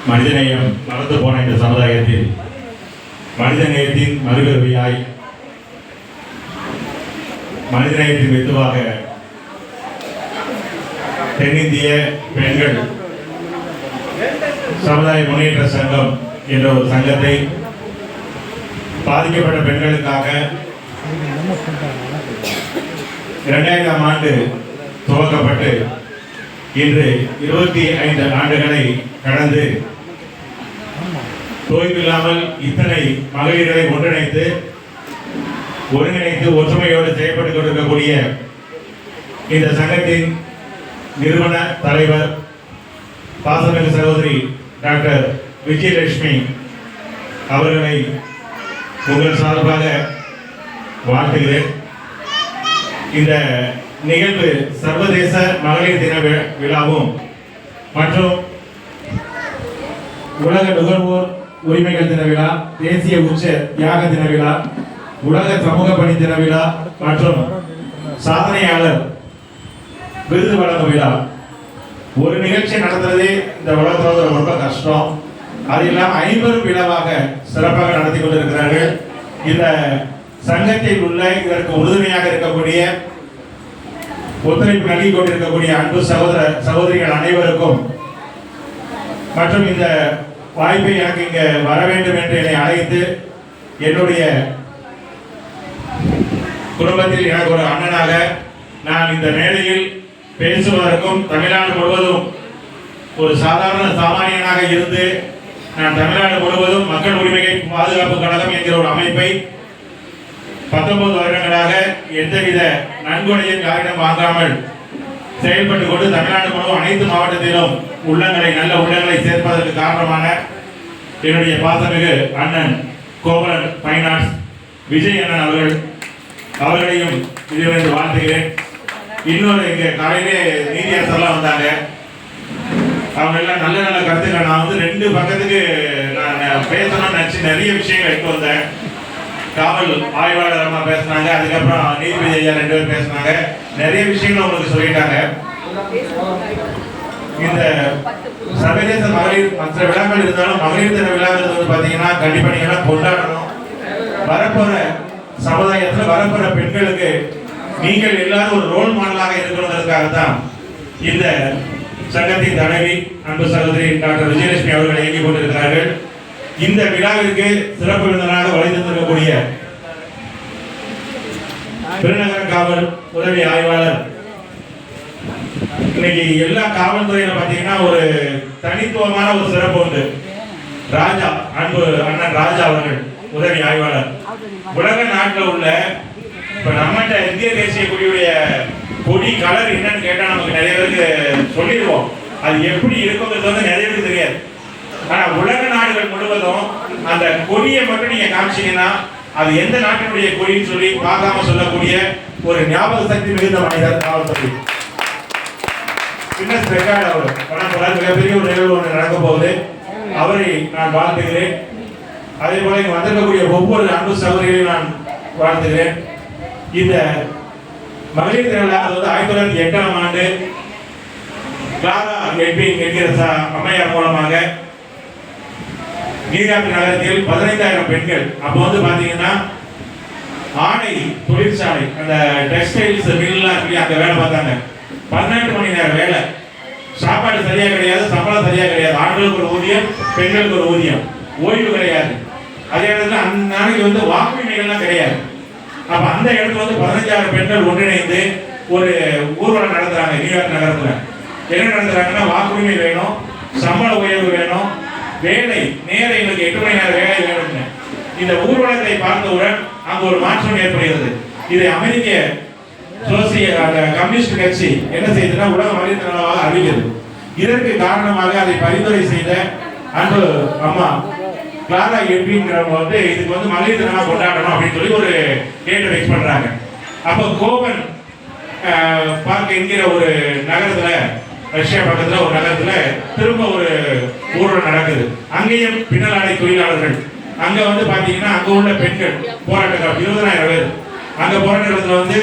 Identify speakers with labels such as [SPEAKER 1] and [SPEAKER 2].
[SPEAKER 1] மனிதநேயம் மறந்து போன இந்த சமுதாயத்தில் மனிதநேயத்தின் மறுபிறவியாய் மனிதநேயத்தின் வித்துவாக தென்னிந்திய பெண்கள் சமுதாய முன்னேற்ற சங்கம் என்ற ஒரு சங்கத்தை பாதிக்கப்பட்ட பெண்களுக்காக 2000ஆம் ஆண்டு துவக்கப்பட்டு இன்று 25 ஆண்டுகளை கடந்து தோய்வில்லாமல் இத்தனை மகளிர்களை ஒருங்கிணைத்து ஒற்றுமையோடு செயல்பட்டுக் கொண்டிருக்கக்கூடிய இந்த சங்கத்தின் நிறுவன தலைவர் பாசமிகு சகோதரி டாக்டர் விஜயலட்சுமி அவர்களை உங்கள் சார்பாக வாழ்த்துகிறேன். இந்த நிகழ்வு சர்வதேச மகளிர் தின விழாவும் மற்றும் உலக நுகர்வோர் உரிமைகள் தின விழா, தேசிய உச்ச தியாக தின விழா, உலக சமூக பணி தின விழா மற்றும் சாதனையாளர் விருது வழங்கும் விழா ஒரு நிகழ்ச்சி நடத்துறதே இந்த உலகத்தில் ரொம்ப கஷ்டம். அது இல்லாமல் 50 விழாவாக சிறப்பாக நடத்தி கொண்டிருக்கிறார்கள். இந்த சங்கத்தில் உள்ள இதற்கு உறுதுணையாக இருக்கக்கூடிய ஒத்துழைப்பு நல்கி கொண்டிருக்கக்கூடிய அன்பு சகோதரிகள் அனைவருக்கும் மற்றும் இந்த வாய்ப்பை எனக்கு இங்க வர வேண்டும் என்று என்னை அழைத்து என்னுடைய குடும்பத்தில் எனக்கு ஒரு அண்ணனாக நான் இந்த மேடையில் பேசுவதற்கும் தமிழ்நாடு முழுவதும் ஒரு சாதாரண சாமானியனாக இருந்து நான் தமிழ்நாடு முழுவதும் மக்கள் உரிமையை பாதுகாப்பு கழகம் என்கிற ஒரு அமைப்பை 19 வருடங்களாக எந்தவித நன்கொடையும் யாரிடம் வாங்காமல் செயல்பட்டு கொண்டு தமிழ்நாடு முழுவதும் அனைத்து மாவட்டத்திலும் நல்ல உள்ளங்களை சேர்ப்பதற்கு காரணமான என்னுடைய பாசமிகு அண்ணன் கோவலன் ஃபைனான்ஸ் விஜய் அண்ணன் அவர்களையும் இதிலிருந்து வாழ்த்துகிறேன். இன்னொரு இங்க காலையிலே நீதியரசர்லாம் வந்தாங்க. அவங்க எல்லாம் நல்ல கருத்துக்கள். நான் 2 பக்கத்துக்கு நான் பேசணும்னு நினைச்சு நிறைய விஷயங்கள் எடுத்து வந்தேன். காவல் ஆய்வாளர் அம்மா பேசினாங்க, அதுக்கப்புறம் நீதிபதி ஐயா 2 பேர் பேசினாங்க. நிறைய விஷயங்கள் உங்களுக்கு சொல்லிட்டாங்க. இந்த சர்வதேச மகளிர் மற்ற விழாக்கள் இருந்தாலும் மகளிர் தின விழாங்கிறது வந்து பார்த்தீங்கன்னா கண்டிப்பாக நீங்கள்லாம் கொண்டாடணும். வரப்போற சமுதாயத்தில் வரப்போற பெண்களுக்கு நீங்கள் எல்லாரும் ஒரு ரோல் மாடலாக இருக்கணுங்கிறதுக்காக தான் இந்த சங்கத்தின் தலைவி அன்பு சகோதரி டாக்டர் விஜயலட்சுமி அவர்கள் இயங்கிக் கொண்டிருக்கிறார்கள். இந்த விழாவிற்கு சிறப்பு விருந்தினராக வழிந்திருக்கக்கூடிய பெருநகர காவல் உதவி ஆய்வாளர், இன்னைக்கு எல்லா காவல்துறையில பாத்தீங்கன்னா ஒரு தனித்துவமான ஒரு சிறப்பு உண்டு. ராஜா அன்பு அண்ணன் ராஜா அவர்கள் உதவி ஆய்வாளர். உலக நாட்டில் உள்ள இப்ப நம்மகிட்ட இந்திய தேசிய கொடியுடைய கொடி கலர் என்னன்னு கேட்டா நமக்கு நிறைய பேருக்கு சொல்லிடுவோம். அது எப்படி இருக்குங்கிறது வந்து நிறைய பேருக்கு தெரியாது. ஆனா உலக நாடுகள் முழுவதும் அந்த கொடியை மட்டும் நீங்க காமிச்சீங்கன்னா அது எந்த நாட்டினுடைய கொடின்னு சொல்லி பார்க்காம சொல்லக்கூடிய ஒரு ஞாபக சக்தி மிகுந்த மனிதர் காவல்துறை. கின்னஸ் ரெக்கார்ட் அவர் மிகப்பெரிய ஒரு நிகழ்வு ஒன்று நடக்க போகுது. அவரை நான் வாழ்த்துகிறேன். அதே போல இங்க வந்திருக்கக்கூடிய ஒவ்வொரு அன்பு சகோதரிகளையும் நான் வாழ்த்துகிறேன். இந்த மகளிர் திருவிழா அதாவது 1908ஆம் ஆண்டு கிளாரா எட்வின் என்கிற அம்மையார் மூலமாக நியூயார்க் நகரத்தில் 15,000 பெண்கள் அப்போ வந்து பாத்தீங்கன்னா ஆடை தொழிற்சாலை அந்த டெக்ஸ்டைல்ஸ் மில்லாம் இருக்கு, அங்க வேலை பார்த்தாங்க. 18 மணி நேரம் வேலை, சாப்பாடு சரியா கிடையாது, சம்பளம் சரியா கிடையாது. ஆண்களுக்கு ஒரு ஊதியம், பெண்களுக்கு ஒரு ஊதியம், ஓய்வு கிடையாது. அதே நேரத்தில் அந்த நாளைக்கு வந்து வாக்குரிமைகள்லாம் கிடையாது. அப்ப அந்த இடத்துல வந்து 15,000 பெண்கள் ஒன்றிணைந்து ஒரு ஊர்வலம் நடத்துறாங்க நியூயார்க் நகரத்துல. என்ன நடத்துறாங்கன்னா வாக்குரிமை வேணும், சம்பள உயர்வு வேணும், வேலை நேர எங்களுக்கு 8 மணி நேரம் வேலை வேணும்னு. இந்த ஊர்வலத்தை பார்த்தவுடன் அங்கு ஒரு மாற்றம் ஏற்படுகிறது. இதை அமெரிக்க கம்யூனிஸ்ட் கட்சி என்ன செய்யுதுன்னா உலக மகளிர் தினமாக அறிவிக்கிறது. இதற்கு காரணமாக அதை பரிந்துரை செய்த அன்பு அம்மா கிளாரா எட்வின்ங்கிறவங்க வந்து இதுக்கு வந்து மகளிர் தினமாக கொண்டாடணும் அப்படின்னு சொல்லி ஒரு டேட்டை ஃபிக்ஸ் பண்றாங்க. அப்போ கோவன் பார்க் என்கிற ஒரு நகரத்துல, ரஷ்யா பக்கத்துல ஒரு நகரத்துல திரும்ப ஒரு ஊர்வலம் நடக்குது. அங்கேயும் பின்னலாடை தொழிலாளர்கள் அங்க வந்து பாத்தீங்கன்னா அங்க உள்ள பெண்கள் போராட்டம் 20,000 பேர் அங்க போராட்டத்துல வந்து